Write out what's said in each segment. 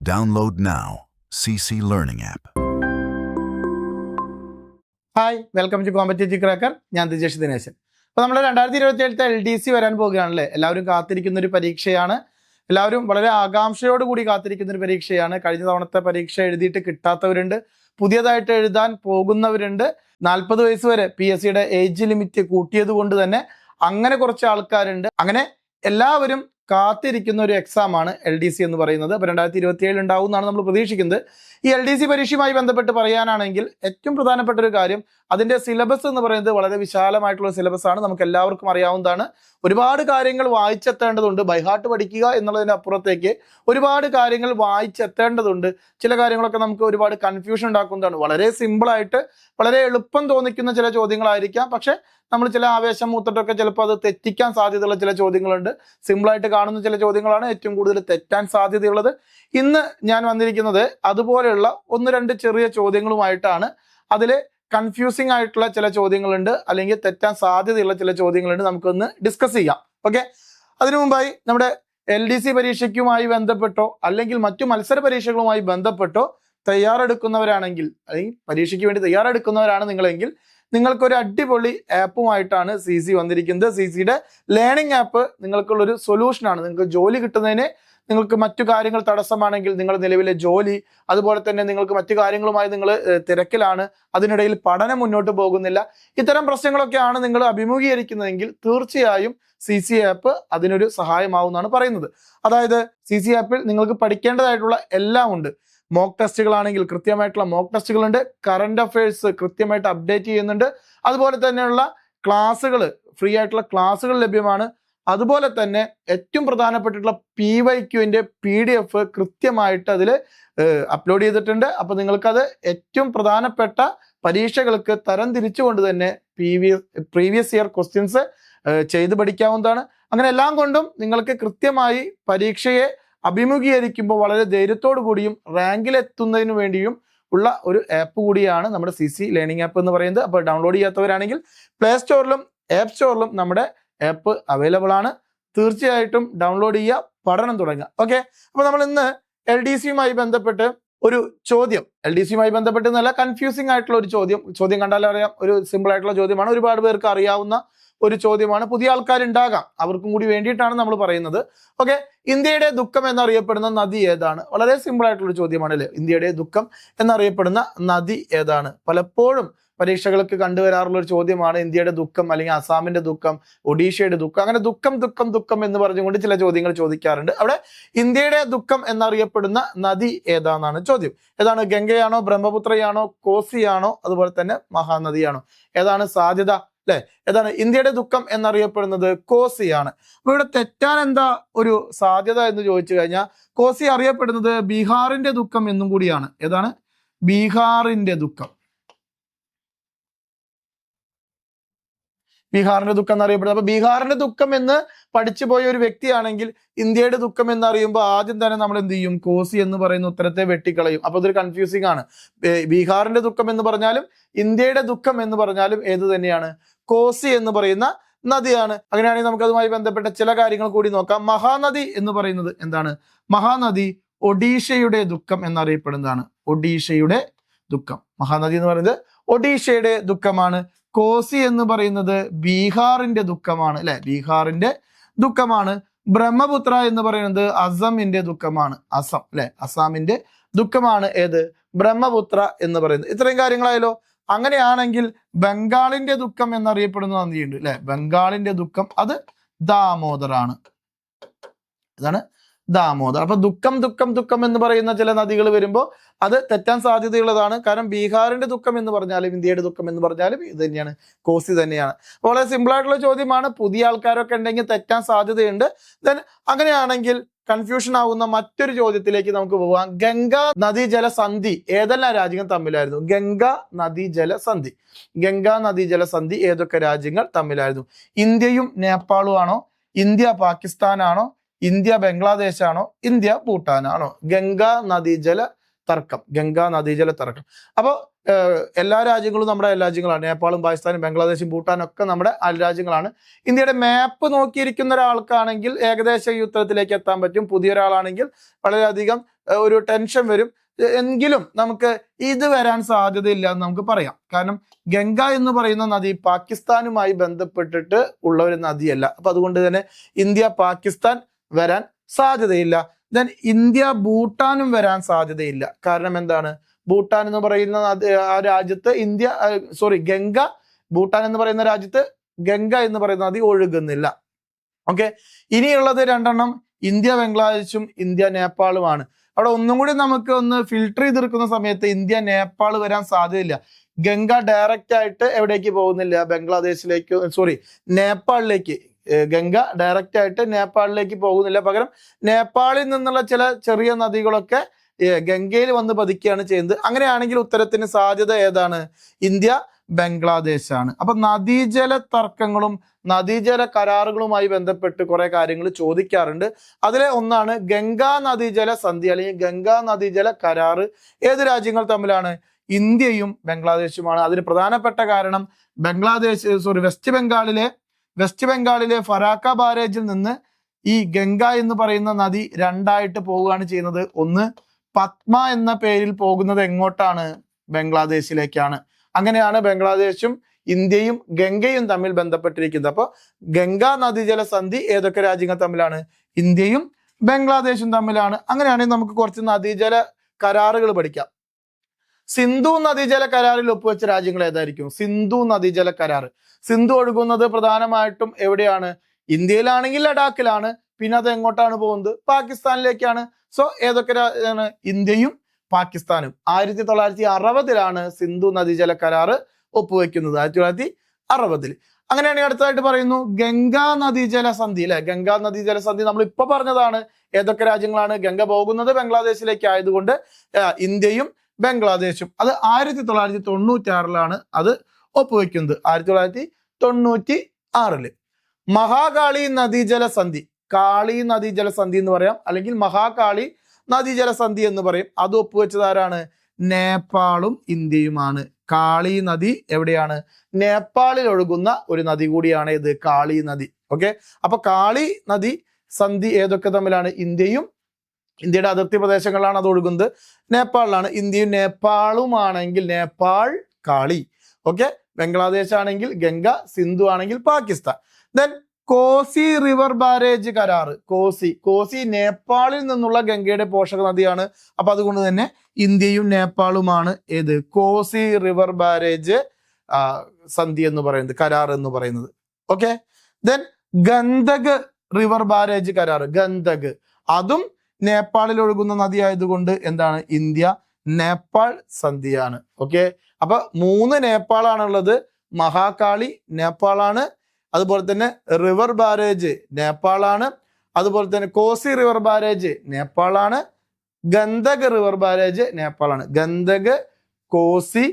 Download now. CC Learning App. Hi, welcome to competitive cracker. ഞാൻ ദിജേഷ് ദിനേശൻ. അപ്പോൾ നമ്മൾ 2027 LDC വരാൻ പോകുകയാണല്ലേ. എല്ലാവരും കാത്തിരിക്കുന്ന ഒരു പരീക്ഷയാണ്. എല്ലാവരും വളരെ ആകാംക്ഷയോടുകൂടി കാത്തിരിക്കുന്ന ഒരു പരീക്ഷയാണ്. കഴിഞ്ഞ തവണത്തെ പരീക്ഷ എഴുതിയിട്ട് കിട്ടാത്തവരുണ്ട്, പുതിയതായിട്ട് എഴുതാൻ പോകുന്നവരുണ്ട്. 40 വയസ്സ് വരെ PSCയുടെ ഏജ് ലിമിറ്റ് കൂട്ടിയത് കൊണ്ട് തന്നെ അങ്ങനെ കുറച്ച് ആൾക്കാരുണ്ട്. അങ്ങനെ എല്ലാവരും കാത്തിരിക്കുന്ന ഒരു എക്സാമാണ് LDC എന്ന് പറയുന്നത്. അപ്പോൾ 2027 ഉണ്ടാവും എന്നാണ് നമ്മൾ പ്രതീക്ഷിക്കുന്നത്. ഈ LDC പരീക്ഷയുമായി ബന്ധപ്പെട്ട് പറയാനാണെങ്കിൽ ഏറ്റവും പ്രധാനപ്പെട്ട ഒരു കാര്യം, അതിൻ്റെ സിലബസ് എന്ന് പറയുന്നത് വളരെ വിശാലമായിട്ടുള്ള സിലബസ് ആണ്. നമുക്ക് എല്ലാവർക്കും അറിയാവുന്നതാണ്. ഒരുപാട് കാര്യങ്ങൾ വായിച്ചെത്തേണ്ടതുണ്ട്. ബൈഹാർട്ട് പഠിക്കുക എന്നുള്ളതിന് അപ്പുറത്തേക്ക് ഒരുപാട് കാര്യങ്ങൾ വായിച്ചെത്തേണ്ടതുണ്ട്. ചില കാര്യങ്ങളൊക്കെ നമുക്ക് ഒരുപാട് കൺഫ്യൂഷൻ ഉണ്ടാക്കുന്നതാണ്. വളരെ സിമ്പിളായിട്ട് വളരെ എളുപ്പം തോന്നിക്കുന്ന ചില ചോദ്യങ്ങളായിരിക്കാം, പക്ഷെ നമ്മൾ ചില ആവേശം മൂത്തിട്ടൊക്കെ ചിലപ്പോൾ അത് തെറ്റിക്കാൻ സാധ്യതയുള്ള ചില ചോദ്യങ്ങളുണ്ട്. സിമ്പിളായിട്ട് കാണുന്ന ചില ചോദ്യങ്ങളാണ് ഏറ്റവും കൂടുതൽ തെറ്റാൻ സാധ്യതയുള്ളത്. ഇന്ന് ഞാൻ വന്നിരിക്കുന്നത് അതുപോലെയുള്ള 1-2 ചെറിയ ചോദ്യങ്ങളുമായിട്ടാണ്. അതിൽ കൺഫ്യൂസിങ് ആയിട്ടുള്ള ചില ചോദ്യങ്ങളുണ്ട്, അല്ലെങ്കിൽ തെറ്റാൻ സാധ്യതയുള്ള ചില ചോദ്യങ്ങളുണ്ട്. നമുക്കൊന്ന് ഡിസ്കസ് ചെയ്യാം. ഓക്കെ, അതിനു മുമ്പായി നമ്മുടെ LDC പരീക്ഷയ്ക്കുമായി ബന്ധപ്പെട്ടോ അല്ലെങ്കിൽ മറ്റു മത്സര പരീക്ഷകളുമായി ബന്ധപ്പെട്ടോ തയ്യാറെടുക്കുന്നവരാണെങ്കിൽ, അല്ലെങ്കിൽ പരീക്ഷയ്ക്ക് വേണ്ടി തയ്യാറെടുക്കുന്നവരാണ് നിങ്ങളെങ്കിൽ, നിങ്ങൾക്കൊരു അടിപൊളി ആപ്പുമായിട്ടാണ് CC വന്നിരിക്കുന്നത്. CCയുടെ ലേണിംഗ് ആപ്പ് നിങ്ങൾക്കുള്ളൊരു സൊല്യൂഷനാണ്. നിങ്ങൾക്ക് ജോലി കിട്ടുന്നതിന്, നിങ്ങൾക്ക് മറ്റു കാര്യങ്ങൾ തടസ്സമാണെങ്കിൽ, നിങ്ങളുടെ നിലവിലെ ജോലി, അതുപോലെ തന്നെ നിങ്ങൾക്ക് മറ്റു കാര്യങ്ങളുമായി നിങ്ങൾ തിരക്കിലാണ്, അതിനിടയിൽ പഠനം മുന്നോട്ട് പോകുന്നില്ല, ഇത്തരം പ്രശ്നങ്ങളൊക്കെയാണ് നിങ്ങൾ അഭിമുഖീകരിക്കുന്നതെങ്കിൽ തീർച്ചയായും CC ആപ്പ് അതിനൊരു സഹായമാവുമെന്നാണ് പറയുന്നത്. അതായത് CC ആപ്പിൽ നിങ്ങൾക്ക് പഠിക്കേണ്ടതായിട്ടുള്ള എല്ലാം ഉണ്ട്. മോക്ക് ടെസ്റ്റുകളാണെങ്കിൽ കൃത്യമായിട്ടുള്ള മോക്ക് ടെസ്റ്റുകളുണ്ട്. കറണ്ട് അഫയേഴ്സ് കൃത്യമായിട്ട് അപ്ഡേറ്റ് ചെയ്യുന്നുണ്ട്. അതുപോലെ തന്നെയുള്ള ക്ലാസ്സുകൾ, ഫ്രീ ആയിട്ടുള്ള ക്ലാസ്സുകൾ ലഭ്യമാണ്. അതുപോലെ തന്നെ ഏറ്റവും പ്രധാനപ്പെട്ടിട്ടുള്ള PYQന്റെ PDF കൃത്യമായിട്ട് അതിൽ അപ്ലോഡ് ചെയ്തിട്ടുണ്ട്. അപ്പോൾ നിങ്ങൾക്കത് ഏറ്റവും പ്രധാനപ്പെട്ട പരീക്ഷകൾക്ക് തരം തിരിച്ചുകൊണ്ട് തന്നെ പ്രീവിയസ് ഇയർ ക്വസ്റ്റ്യൻസ് ചെയ്ത് പഠിക്കാവുന്നതാണ്. അങ്ങനെ എല്ലാം കൊണ്ടും നിങ്ങൾക്ക് കൃത്യമായി പരീക്ഷയെ അഭിമുഖീകരിക്കുമ്പോൾ വളരെ ധൈര്യത്തോടു കൂടിയും റാങ്കിലെത്തുന്നതിന് വേണ്ടിയും ഉള്ള ഒരു ആപ്പ് കൂടിയാണ് നമ്മുടെ CC ലേണിംഗ് ആപ്പ് എന്ന് പറയുന്നത്. അപ്പോൾ ഡൗൺലോഡ് ചെയ്യാത്തവരാണെങ്കിൽ പ്ലേ സ്റ്റോറിലും ആപ്പ് സ്റ്റോറിലും നമ്മുടെ ആപ്പ് അവൈലബിൾ ആണ്. തീർച്ചയായിട്ടും ഡൗൺലോഡ് ചെയ്യുക, പഠനം തുടങ്ങുക. ഓക്കെ, അപ്പോൾ നമ്മൾ ഇന്ന് LDCയുമായി ബന്ധപ്പെട്ട് ഒരു ചോദ്യം, LDCയുമായി ബന്ധപ്പെട്ട് നല്ല കൺഫ്യൂസിങ് ആയിട്ടുള്ള ഒരു ചോദ്യം കണ്ടാൽ അറിയാം, ഒരു സിമ്പിൾ ആയിട്ടുള്ള ചോദ്യമാണ്. ഒരുപാട് പേർക്ക് അറിയാവുന്ന ഒരു ചോദ്യമാണ്. പുതിയ ആൾക്കാരുണ്ടാകാം, അവർക്കും കൂടി വേണ്ടിയിട്ടാണ് നമ്മൾ പറയുന്നത്. ഓക്കെ, ഇന്ത്യയുടെ ദുഃഖം എന്നറിയപ്പെടുന്ന നദി ഏതാണ്? വളരെ സിമ്പിൾ ആയിട്ടുള്ള ചോദ്യമാണ് അല്ലേ. ഇന്ത്യയുടെ ദുഃഖം എന്നറിയപ്പെടുന്ന നദി ഏതാണ്? പലപ്പോഴും പരീക്ഷകൾക്ക് കണ്ടുവരാറുള്ള ഒരു ചോദ്യമാണ് ഇന്ത്യയുടെ ദുഃഖം, അല്ലെങ്കിൽ അസാമിന്റെ ദുഃഖം, ഒഡീഷയുടെ ദുഃഖം. അങ്ങനെ ദുഃഖം എന്ന് പറഞ്ഞുകൊണ്ട് ചില ചോദ്യങ്ങൾ ചോദിക്കാറുണ്ട്. അവിടെ ഇന്ത്യയുടെ ദുഃഖം എന്നറിയപ്പെടുന്ന നദി ഏതാണെന്നാണ് ചോദ്യം. ഏതാണ്? ഗംഗയാണോ, ബ്രഹ്മപുത്രയാണോ, കോസിയാണോ, അതുപോലെ തന്നെ മഹാനദിയാണോ? ഏതാണ് സാധ്യത അല്ലെ? ഏതാണ്? ഇന്ത്യയുടെ ദുഃഖം എന്നറിയപ്പെടുന്നത് കോസിയാണ്. അപ്പൊ ഇവിടെ തെറ്റാൻ എന്താ ഒരു സാധ്യത എന്ന് ചോദിച്ചു കഴിഞ്ഞാൽ, കോസി അറിയപ്പെടുന്നത് ബീഹാറിന്റെ ദുഃഖം എന്നും കൂടിയാണ്. ഏതാണ്? ബീഹാറിന്റെ ദുഃഖം. ബീഹാറിന്റെ ദുഃഖം എന്നറിയപ്പെടുന്നത്. അപ്പൊ ബീഹാറിന്റെ ദുഃഖം എന്ന് പഠിച്ചു പോയ ഒരു വ്യക്തിയാണെങ്കിൽ ഇന്ത്യയുടെ ദുഃഖം എന്നറിയുമ്പോൾ ആദ്യം തന്നെ നമ്മൾ എന്ത് ചെയ്യും? കോസി എന്ന് പറയുന്ന ഉത്തരത്തെ വെട്ടിക്കളയും. അപ്പൊ ഇതൊരു കൺഫ്യൂസിംഗ് ആണ്. ബീഹാറിന്റെ ദുഃഖം എന്ന് പറഞ്ഞാലും ഇന്ത്യയുടെ ദുഃഖം എന്ന് പറഞ്ഞാലും ഏത് തന്നെയാണ്? കോസി എന്ന് പറയുന്ന നദിയാണ്. അങ്ങനെയാണെങ്കിൽ നമുക്ക് അതുമായി ബന്ധപ്പെട്ട ചില കാര്യങ്ങൾ കൂടി നോക്കാം. മഹാനദി എന്ന് പറയുന്നത് എന്താണ്? മഹാനദി ഒഡീഷയുടെ ദുഃഖം എന്നറിയപ്പെടുന്നതാണ്. ഒഡീഷയുടെ ദുഃഖം. മഹാനദി എന്ന് പറയുന്നത് ഒഡീഷയുടെ ദുഃഖമാണ്. കോസി എന്ന് പറയുന്നത് ബീഹാറിന്റെ ദുഃഖമാണ് അല്ലെ, ബീഹാറിന്റെ ദുഃഖമാണ്. ബ്രഹ്മപുത്ര എന്ന് പറയുന്നത് അസമിന്റെ ദുഃഖമാണ്. അസം അല്ലെ, അസാമിന്റെ ദുഃഖമാണ്. ഏത്? ബ്രഹ്മപുത്ര എന്ന് പറയുന്നത്. ഇത്രയും കാര്യങ്ങളായല്ലോ. അങ്ങനെയാണെങ്കിൽ ബംഗാളിന്റെ ദുഃഖം എന്നറിയപ്പെടുന്ന നദിയുണ്ട് അല്ലെ, ബംഗാളിന്റെ ദുഃഖം അത് ദാമോദറാണ്. ഇതാണ് ദാമോദർ. അപ്പൊ ദുഃഖം എന്ന് പറയുന്ന ചില നദികൾ വരുമ്പോൾ അത് തെറ്റാൻ സാധ്യതയുള്ളതാണ്. കാരണം ബീഹാറിന്റെ ദുഃഖം എന്ന് പറഞ്ഞാലും ഇന്ത്യയുടെ ദുഃഖം എന്ന് പറഞ്ഞാലും ഇത് തന്നെയാണ്, കോസി തന്നെയാണ്. വളരെ സിമ്പിൾ ആയിട്ടുള്ള ചോദ്യമാണ്. പുതിയ ആൾക്കാരൊക്കെ ഉണ്ടെങ്കിൽ തെറ്റാൻ സാധ്യതയുണ്ട്. ദെൻ അങ്ങനെയാണെങ്കിൽ കൺഫ്യൂഷൻ ആവുന്ന മറ്റൊരു ചോദ്യത്തിലേക്ക് നമുക്ക് പോവാം. ഗംഗാ നദീജല സന്ധി ഏതെല്ലാം രാജ്യങ്ങൾ തമ്മിലായിരുന്നു? ഗംഗാ നദീജല സന്ധി ഏതൊക്കെ രാജ്യങ്ങൾ തമ്മിലായിരുന്നു? ഇന്ത്യയും നേപ്പാളും ആണോ? ഇന്ത്യ പാകിസ്ഥാനാണോ? ഇന്ത്യ ബംഗ്ലാദേശ് ആണോ? ഇന്ത്യ ഭൂട്ടാനാണോ? ഗംഗാ നദീജല തർക്കം, ഗംഗാ നദീജല തർക്കം. അപ്പോൾ എല്ലാ രാജ്യങ്ങളും നമ്മുടെ രാജ്യങ്ങളാണ്. നേപ്പാളും പാകിസ്ഥാനും ബംഗ്ലാദേശും ഭൂട്ടാനും ഒക്കെ നമ്മുടെ രാജ്യങ്ങളാണ്. ഇന്ത്യയുടെ മാപ്പ് നോക്കിയിരിക്കുന്ന ഒരാൾക്കാണെങ്കിൽ ഏകദേശം ഈ ഉത്തരത്തിലേക്ക് എത്താൻ പറ്റും. പുതിയൊരാളാണെങ്കിൽ വളരെയധികം ഒരു ടെൻഷൻ വരും. എങ്കിലും നമുക്ക് ഇത് വരാൻ സാധ്യതയില്ല എന്ന് നമുക്ക് പറയാം. കാരണം ഗംഗ എന്ന് പറയുന്ന നദി പാകിസ്ഥാനുമായി ബന്ധപ്പെട്ടിട്ട് ഉള്ള ഒരു നദിയല്ല. അപ്പൊ അതുകൊണ്ട് തന്നെ ഇന്ത്യ പാകിസ്ഥാൻ വരാൻ സാധ്യതയില്ല. ദെൻ ഇന്ത്യ ഭൂട്ടാനും വരാൻ സാധ്യതയില്ല. കാരണം എന്താണ്? ഭൂട്ടാൻ എന്ന് പറയുന്ന ആ രാജ്യത്ത് ഗംഗ, ഭൂട്ടാൻ എന്ന് പറയുന്ന രാജ്യത്ത് ഗംഗ എന്ന് പറയുന്ന നദി ഒഴുകുന്നില്ല. ഓക്കെ, ഇനിയുള്ളത് രണ്ടെണ്ണം ഇന്ത്യ ബംഗ്ലാദേശും ഇന്ത്യ നേപ്പാളുമാണ്. അവിടെ ഒന്നും കൂടി നമുക്ക് ഒന്ന് ഫിൽട്ടർ ചെയ്തെടുക്കുന്ന സമയത്ത് ഇന്ത്യ നേപ്പാൾ വരാൻ സാധ്യതയില്ല. ഗംഗ ഡയറക്റ്റ് ആയിട്ട് എവിടേക്ക് പോകുന്നില്ല? ബംഗ്ലാദേശിലേക്ക്, നേപ്പാളിലേക്ക്. ഗംഗ ഡയറക്റ്റ് ആയിട്ട് നേപ്പാളിലേക്ക് പോകുന്നില്ല. പകരം നേപ്പാളിൽ നിന്നുള്ള ചില ചെറിയ നദികളൊക്കെ ഗംഗയിൽ വന്ന് പതിക്കുകയാണ് ചെയ്യുന്നത്. അങ്ങനെയാണെങ്കിൽ ഉത്തരത്തിന് സാധ്യത ഏതാണ്? ഇന്ത്യ ബംഗ്ലാദേശാണ്. അപ്പൊ നദീജല തർക്കങ്ങളും നദീജല കരാറുകളുമായി ബന്ധപ്പെട്ട് കുറെ കാര്യങ്ങൾ ചോദിക്കാറുണ്ട്. അതിലെ ഒന്നാണ് ഗംഗാ നദീജല സന്ധി അല്ലെങ്കിൽ ഗംഗാ നദീജല കരാറ്. ഏത് രാജ്യങ്ങൾ തമ്മിലാണ്? ഇന്ത്യയും ബംഗ്ലാദേശുമാണ്. അതിന് പ്രധാനപ്പെട്ട കാരണം വെസ്റ്റ് ബംഗാളിലെ ഫറാക്ക ബാരേജിൽ നിന്ന് ഈ ഗംഗ എന്ന് പറയുന്ന നദി രണ്ടായിട്ട് പോവുകയാണ് ചെയ്യുന്നത്. ഒന്ന് പത്മ എന്ന പേരിൽ പോകുന്നത് എങ്ങോട്ടാണ്? ബംഗ്ലാദേശിലേക്കാണ്. അങ്ങനെയാണ് ബംഗ്ലാദേശും ഇന്ത്യയും ഗംഗയും തമ്മിൽ ബന്ധപ്പെട്ടിരിക്കുന്നത്. അപ്പോൾ ഗംഗാ നദീജല സന്ധി ഏതൊക്കെ രാജ്യങ്ങൾ തമ്മിലാണ്? ഇന്ത്യയും ബംഗ്ലാദേശും തമ്മിലാണ്. അങ്ങനെയാണെങ്കിൽ നമുക്ക് കുറച്ച് നദീജല കരാറുകൾ പഠിക്കാം. സിന്ധു നദീജല കരാറിൽ ഒപ്പുവെച്ച രാജ്യങ്ങൾ ഏതായിരിക്കും? സിന്ധു നദീജല കരാർ. സിന്ധു ഒഴുകുന്നത് പ്രധാനമായിട്ടും എവിടെയാണ്? ഇന്ത്യയിലാണെങ്കിൽ ലഡാക്കിലാണ്. പിന്നെ അത് എങ്ങോട്ടാണ് പോകുന്നത്? പാകിസ്ഥാനിലേക്കാണ്. സോ ഏതൊക്കെ ആണ്? ഇന്ത്യയും പാകിസ്ഥാനും. 1960 സിന്ധു നദീജല കരാറ് ഒപ്പുവെക്കുന്നത്. 1960. അങ്ങനെയാണെങ്കിൽ അടുത്തതായിട്ട് പറയുന്നു ഗംഗാ നദീജല സന്ധി അല്ലെ. ഗംഗാ നദീജല സന്ധി നമ്മൾ ഇപ്പൊ പറഞ്ഞതാണ്. ഏതൊക്കെ രാജ്യങ്ങളാണ്? ഗംഗ പോകുന്നത് ബംഗ്ലാദേശിലേക്ക് ആയതുകൊണ്ട് ഇന്ത്യയും ബംഗ്ലാദേശും. അത് 1996 അത് ഒപ്പുവെക്കുന്നത്. 1996. മഹാകാളി നദീജല സന്ധി, കാളി നദീജല സന്ധി എന്ന് പറയാം, അല്ലെങ്കിൽ മഹാകാളി നദീജല സന്ധി എന്ന് പറയും. അത് ഒപ്പുവെച്ചത് ആരാണ്? നേപ്പാളും ഇന്ത്യയുമാണ്. കാളി നദി എവിടെയാണ്? നേപ്പാളിൽ ഒഴുകുന്ന ഒരു നദി കൂടിയാണ് ഇത് കാളി നദി. ഓക്കെ, അപ്പൊ കാളി നദി സന്ധി ഏതൊക്കെ തമ്മിലാണ്? ഇന്ത്യയും, ഇന്ത്യയുടെ അതിർത്തി പ്രദേശങ്ങളിലാണ് അത് ഒഴുകുന്നത്. നേപ്പാളിലാണ്. ഇന്ത്യയും നേപ്പാളുമാണെങ്കിൽ നേപ്പാൾ കാളി. ഓക്കെ, ബംഗ്ലാദേശ് ആണെങ്കിൽ ഗംഗ, സിന്ധു ആണെങ്കിൽ Pakistan. Then Kosi river barrage കരാറ്. കോസി നേപ്പാളിൽ നിന്നുള്ള ഗംഗയുടെ പോഷക നദിയാണ്. അപ്പൊ അതുകൊണ്ട് തന്നെ ഇന്ത്യയും നേപ്പാളുമാണ് ഏത്? കോസി റിവർ ബാരേജ് സന്ധി എന്ന് പറയുന്നത്, കരാർ എന്ന് പറയുന്നത്. Okay, then Gandak river barrage കരാറ്. ഗന്ദക് അതും നേപ്പാളിൽ ഒഴുകുന്ന നദി ആയതുകൊണ്ട് എന്താണ്? ഇന്ത്യ നേപ്പാൾ സന്ധിയാണ്. ഓക്കെ, അപ്പൊ 3 നേപ്പാളാണുള്ളത്. മഹാകാളി നേപ്പാളാണ്, അതുപോലെ തന്നെ റിവർ ബാരേജ് നേപ്പാളാണ്, അതുപോലെ തന്നെ കോസി റിവർ ബാരേജ് നേപ്പാളാണ്, ഗന്ദക് റിവർ ബാരേജ് നേപ്പാളാണ്. ഗന്ദക്, കോസി,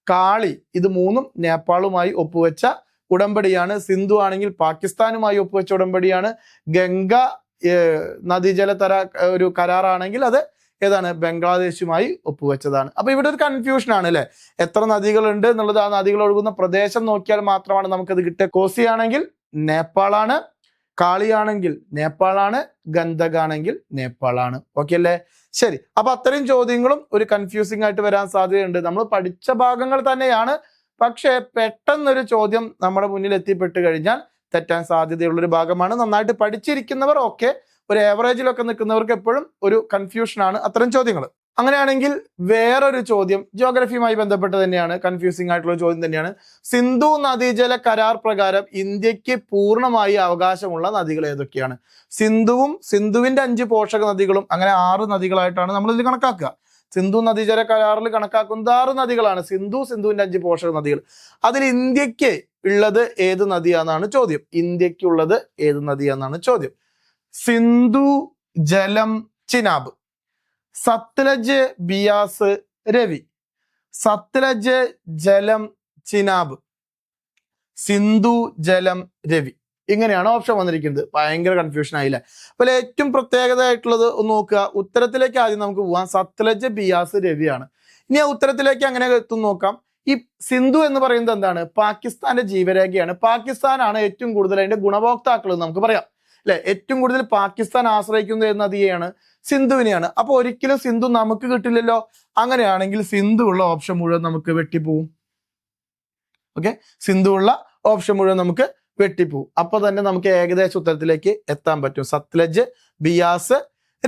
കാളി ഇത് 3ഉം നേപ്പാളുമായി ഒപ്പുവെച്ച ഉടമ്പടിയാണ്. സിന്ധു ആണെങ്കിൽ പാകിസ്ഥാനുമായി ഒപ്പുവെച്ച ഉടമ്പടിയാണ്. ഗംഗ നദീജല ഒരു കരാറാണെങ്കിൽ അത് ഏതാണ്? ബംഗ്ലാദേശുമായി ഒപ്പുവെച്ചതാണ്. അപ്പൊ ഇവിടെ ഒരു കൺഫ്യൂഷൻ ആണ് അല്ലെ. എത്ര നദികളുണ്ട് എന്നുള്ളത് ആ നദികൾ ഒഴുകുന്ന പ്രദേശം നോക്കിയാൽ മാത്രമാണ് നമുക്കത് കിട്ടുക. കോസി ആണെങ്കിൽ നേപ്പാളാണ്, കാളിയാണെങ്കിൽ നേപ്പാളാണ്, ഗന്ദകാണെങ്കിൽ നേപ്പാളാണ്. ഓക്കെ അല്ലേ? ശരി, അപ്പൊ അത്രയും ചോദ്യങ്ങളും ഒരു കൺഫ്യൂസിംഗ് ആയിട്ട് വരാൻ സാധ്യതയുണ്ട്. നമ്മൾ പഠിച്ച ഭാഗങ്ങൾ തന്നെയാണ്, പക്ഷെ പെട്ടെന്നൊരു ചോദ്യം നമ്മുടെ മുന്നിൽ എത്തിപ്പെട്ട് കഴിഞ്ഞാൽ തെറ്റാൻ സാധ്യതയുള്ളൊരു ഭാഗമാണ്. നന്നായിട്ട് പഠിച്ചിരിക്കുന്നവർ ഓക്കെ, ഒരു ആവറേജിലൊക്കെ നിൽക്കുന്നവർക്ക് എപ്പോഴും ഒരു കൺഫ്യൂഷനാണ് അത്തരം ചോദ്യങ്ങൾ. അങ്ങനെയാണെങ്കിൽ വേറൊരു ചോദ്യം ജിയോഗ്രഫിയുമായി ബന്ധപ്പെട്ട് തന്നെയാണ്, കൺഫ്യൂസിംഗ് ആയിട്ടുള്ള ചോദ്യം തന്നെയാണ്. സിന്ധു നദീജല കരാർ പ്രകാരം ഇന്ത്യക്ക് പൂർണ്ണമായി അവകാശമുള്ള നദികൾ ഏതൊക്കെയാണ്? സിന്ധുവിന്റെ 5 പോഷക നദികളും അങ്ങനെ 6 നദികളായിട്ടാണ് നമ്മൾ ഇതിൽ കണക്കാക്കുക. സിന്ധു നദീജല കരാറിൽ കണക്കാക്കുന്നത് 6 നദികളാണ്. സിന്ധുവിന്റെ 5 പോഷക നദികൾ. അതിൽ ഇന്ത്യക്ക് ഉള്ളത് ഏത് നദിയാണെന്നാണ് ചോദ്യം. ഇന്ത്യക്കുള്ളത് ഏത് നദിയാണെന്നാണ് ചോദ്യം. സിന്ധു, ജലം, ചിനാബ്. സത്ലജ്, ബിയാസ്, രവി. സത്ലജ്, ജലം, ചിനാബ്. സിന്ധു, ജലം, രവി. ഇങ്ങനെയാണ് ഓപ്ഷൻ വന്നിരിക്കുന്നത്. ഭയങ്കര കൺഫ്യൂഷൻ ആയില്ലേ? അപ്പോൾ ഏറ്റവും പ്രത്യേകത ആയിട്ടുള്ളത് ഒന്ന് നോക്കുക. ഉത്തരത്തിലേക്ക് ആദ്യം നമുക്ക് പോവാം. സത്ലജ്, ബിയാസ്, രവിയാണ്. ഇനി ആ ഉത്തരത്തിലേക്ക് അങ്ങനെ എത്തും നോക്കാം. ഈ സിന്ധു എന്ന് പറയുന്നത് എന്താണ്? പാകിസ്ഥാന്റെ ജീവരേഖയാണ്. പാകിസ്ഥാനാണ് ഏറ്റവും കൂടുതൽ അതിന്റെ ഗുണഭോക്താക്കൾ എന്ന് നമുക്ക് പറയാം അല്ലെ. ഏറ്റവും കൂടുതൽ പാകിസ്ഥാൻ ആശ്രയിക്കുന്ന നദിയെയാണ്, സിന്ധുവിനെയാണ്. അപ്പൊ ഒരിക്കലും സിന്ധു നമുക്ക് കിട്ടില്ലല്ലോ. അങ്ങനെയാണെങ്കിൽ സിന്ധു ഉള്ള ഓപ്ഷൻ മുഴുവൻ നമുക്ക് വെട്ടിപ്പോവും. ഓക്കെ, സിന്ധു ഉള്ള ഓപ്ഷൻ മുഴുവൻ നമുക്ക് വെട്ടിപ്പോവും. അപ്പൊ തന്നെ നമുക്ക് ഏകദേശ ഉത്തരത്തിലേക്ക് എത്താൻ പറ്റും. സത്ലജ്, ബിയാസ്,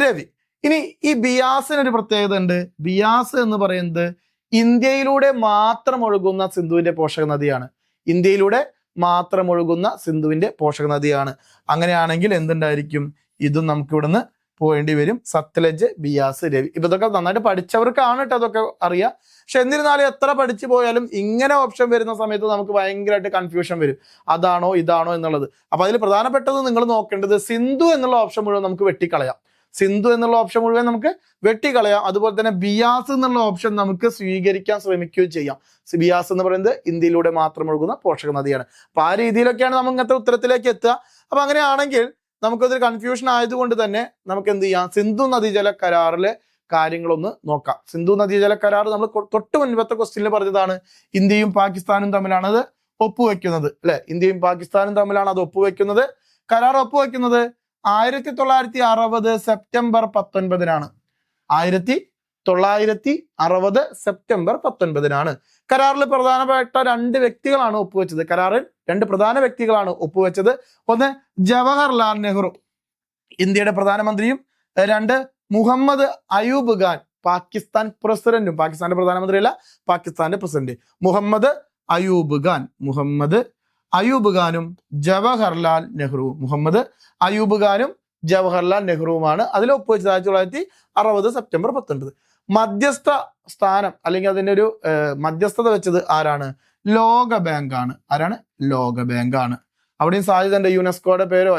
രവി. ഇനി ഈ ബിയാസിനൊരു പ്രത്യേകത ഉണ്ട്. ബിയാസ് എന്ന് പറയുന്നത് ഇന്ത്യയിലൂടെ മാത്രം ഒഴുകുന്ന സിന്ധുവിന്റെ പോഷക നദിയാണ്. ഇന്ത്യയിലൂടെ മാത്രം ഒഴുകുന്ന സിന്ധുവിന്റെ പോഷക നദിയാണ്. അങ്ങനെയാണെങ്കിൽ എന്തുണ്ടായിരിക്കും? ഇതും നമുക്ക് ഇവിടുന്ന് പോകേണ്ടി വരും. സത്ലജ്, ബിയാസ്, രവി. ഇപ്പൊ ഇതൊക്കെ നന്നായിട്ട് പഠിച്ചവർക്കാണ് കേട്ടോ അതൊക്കെ അറിയാം. പക്ഷെ എന്നിരുന്നാലും എത്ര പഠിച്ചു പോയാലും ഇങ്ങനെ ഓപ്ഷൻ വരുന്ന സമയത്ത് നമുക്ക് ഭയങ്കരമായിട്ട് കൺഫ്യൂഷൻ വരും. അതാണോ ഇതാണോ എന്നുള്ളത്. അപ്പൊ അതിൽ പ്രധാനപ്പെട്ടത് നിങ്ങൾ നോക്കേണ്ടത് സിന്ധു എന്നുള്ള ഓപ്ഷൻ മുഴുവൻ നമുക്ക് വെട്ടിക്കളയാം. സിന്ധു എന്നുള്ള ഓപ്ഷൻ മുഴുവൻ നമുക്ക് വെട്ടിക്കളയാം. അതുപോലെ തന്നെ ബിയാസ് എന്നുള്ള ഓപ്ഷൻ നമുക്ക് സ്വീകരിക്കാൻ ശ്രമിക്കുകയും ചെയ്യാം. ബിയാസ് എന്ന് പറയുന്നത് ഇന്ത്യയിലൂടെ മാത്രം ഒഴുകുന്ന പോഷക നദിയാണ്. അപ്പൊ ആ രീതിയിലൊക്കെയാണ് നമ്മൾ ഇങ്ങനത്തെ ഉത്തരത്തിലേക്ക് എത്തുക. അപ്പൊ അങ്ങനെയാണെങ്കിൽ നമുക്കതൊരു കൺഫ്യൂഷൻ ആയതുകൊണ്ട് തന്നെ നമുക്ക് എന്ത് ചെയ്യാം? സിന്ധു നദീജല കരാറിലെ കാര്യങ്ങളൊന്ന് നോക്കാം. സിന്ധു നദീജല കരാർ നമ്മൾ തൊട്ട് മുൻപത്തെ ക്വസ്റ്റ്യനിൽ പറഞ്ഞതാണ്. ഇന്ത്യയും പാകിസ്ഥാനും തമ്മിലാണ് അത് ഒപ്പുവെക്കുന്നത് അല്ലെ. ഇന്ത്യയും പാകിസ്ഥാനും തമ്മിലാണ് അത് ഒപ്പുവെക്കുന്നത്. കരാർ ഒപ്പുവെക്കുന്നത് 1960 സെപ്റ്റംബർ 19 1960 സെപ്റ്റംബർ 19 കരാറിൽ പ്രധാനപ്പെട്ട 2 വ്യക്തികളാണ് ഒപ്പുവെച്ചത്. കരാറിൽ 2 പ്രധാന വ്യക്തികളാണ് ഒപ്പുവെച്ചത്. ഒന്ന് ജവഹർലാൽ നെഹ്റു, ഇന്ത്യയുടെ പ്രധാനമന്ത്രിയും. 2 മുഹമ്മദ് അയൂബ് ഖാൻ, പാകിസ്ഥാൻ പ്രസിഡന്റും. പാകിസ്ഥാന്റെ പ്രധാനമന്ത്രിയല്ല, പാകിസ്ഥാന്റെ പ്രസിഡന്റ് മുഹമ്മദ് അയൂബ് ഖാൻ. മുഹമ്മദ് അയൂബ് ഖാനും ജവഹർലാൽ നെഹ്റുവും. മുഹമ്മദ് അയൂബ് ഖാനും ജവഹർലാൽ നെഹ്റുവുമാണ് അതിൽ ഒപ്പുവെച്ചത് 1960 സെപ്റ്റംബർ 19. മധ്യസ്ഥ സ്ഥാനം അല്ലെങ്കിൽ അതിൻ്റെ ഒരു മധ്യസ്ഥത വെച്ചത് ആരാണ്? ലോക ബാങ്കാണ്. ആരാണ്? ലോക ബാങ്കാണ്. അവിടെയും സാധ്യതയുണ്ട് യുനെസ്കോയുടെ പേരോ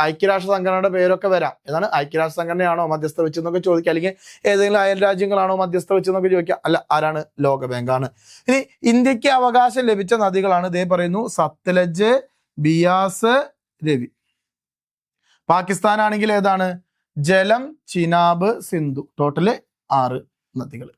ഐക്യരാഷ്ട്ര സംഘടനയുടെ പേരൊക്കെ വരാം. ഏതാണ്? ഐക്യരാഷ്ട്ര സംഘടനയാണോ മധ്യസ്ഥ വെച്ചെന്നൊക്കെ ചോദിക്കുക. അല്ലെങ്കിൽ ഏതെങ്കിലും അയൽ രാജ്യങ്ങളാണോ മധ്യസ്ഥ വെച്ചെന്നൊക്കെ ചോദിക്കുക. അല്ല, ആരാണ്? ലോക ബാങ്കാണ്. ഇനി ഇന്ത്യക്ക് അവകാശം ലഭിച്ച നദികളാണ് ഇതേ പറയുന്നു. സത്ലജ്, ബിയാസ്, രവി. പാകിസ്ഥാൻ ആണെങ്കിൽ ഏതാണ്? ജലം, ചിനാബ്, സിന്ധു. ടോട്ടല് 6 നദികൾ.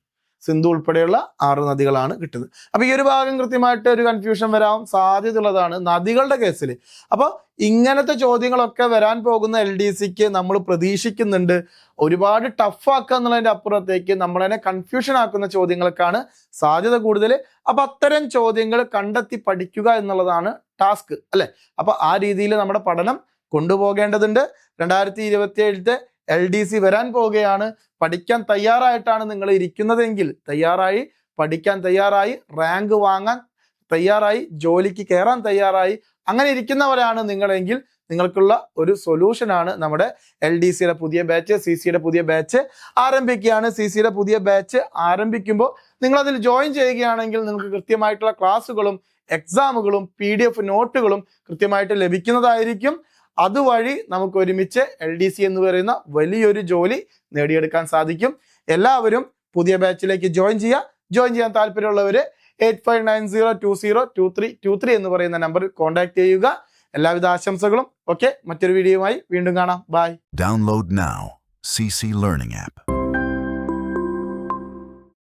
സിന്ധു ഉൾപ്പെടെയുള്ള 6 നദികളാണ് കിട്ടുന്നത്. അപ്പൊ ഈ ഒരു ഭാഗം കൃത്യമായിട്ട് ഒരു കൺഫ്യൂഷൻ വരാൻ സാധ്യതയുള്ളതാണ് നദികളുടെ കേസിൽ. അപ്പൊ ഇങ്ങനത്തെ ചോദ്യങ്ങളൊക്കെ വരാൻ പോകുന്ന LDCക്ക് നമ്മൾ പ്രതീക്ഷിക്കുന്നുണ്ട്. ഒരുപാട് ടഫാക്കുക എന്നുള്ളതിന്റെ അപ്പുറത്തേക്ക് നമ്മളതിനെ കൺഫ്യൂഷൻ ആക്കുന്ന ചോദ്യങ്ങൾക്കാണ് സാധ്യത കൂടുതൽ. അപ്പൊ അത്തരം ചോദ്യങ്ങൾ കണ്ടെത്തി പഠിക്കുക എന്നുള്ളതാണ് ടാസ്ക് അല്ലെ. അപ്പൊ ആ രീതിയിൽ നമ്മുടെ പഠനം കൊണ്ടുപോകേണ്ടതുണ്ട്. 2027 LDC വരാൻ പോവുകയാണ്. പഠിക്കാൻ തയ്യാറായിട്ടാണ് നിങ്ങൾ ഇരിക്കുന്നതെങ്കിൽ, പഠിക്കാൻ തയ്യാറായി, റാങ്ക് വാങ്ങാൻ തയ്യാറായി, ജോലിക്ക് കയറാൻ തയ്യാറായി, അങ്ങനെ ഇരിക്കുന്നവരാണ് നിങ്ങളെങ്കിൽ നിങ്ങൾക്കുള്ള ഒരു സൊല്യൂഷനാണ് നമ്മുടെ LDCയുടെ പുതിയ ബാച്ച്. CCയുടെ പുതിയ ബാച്ച് ആരംഭിക്കുകയാണ്. CCയുടെ പുതിയ ബാച്ച് ആരംഭിക്കുമ്പോൾ നിങ്ങൾ അതിൽ ജോയിൻ ചെയ്യുകയാണെങ്കിൽ നിങ്ങൾക്ക് കൃത്യമായിട്ടുള്ള ക്ലാസ്സുകളും എക്സാമുകളും PDF നോട്ടുകളും കൃത്യമായിട്ട് ലഭിക്കുന്നതായിരിക്കും. അതുവഴി നമുക്ക് ഒരുമിച്ച് LDC എന്ന് പറയുന്ന വലിയൊരു ജോലി നേടിയെടുക്കാൻ സാധിക്കും. എല്ലാവരും പുതിയ ബാച്ചിലേക്ക് ജോയിൻ ചെയ്യാൻ താല്പര്യമുള്ളവര് 8590202323 എന്ന് പറയുന്ന നമ്പറിൽ കോൺടാക്ട് ചെയ്യുക. എല്ലാവിധ ആശംസകളും. ഓക്കെ, മറ്റൊരു വീഡിയോയുമായി വീണ്ടും കാണാം. By. Download now CC Learning app.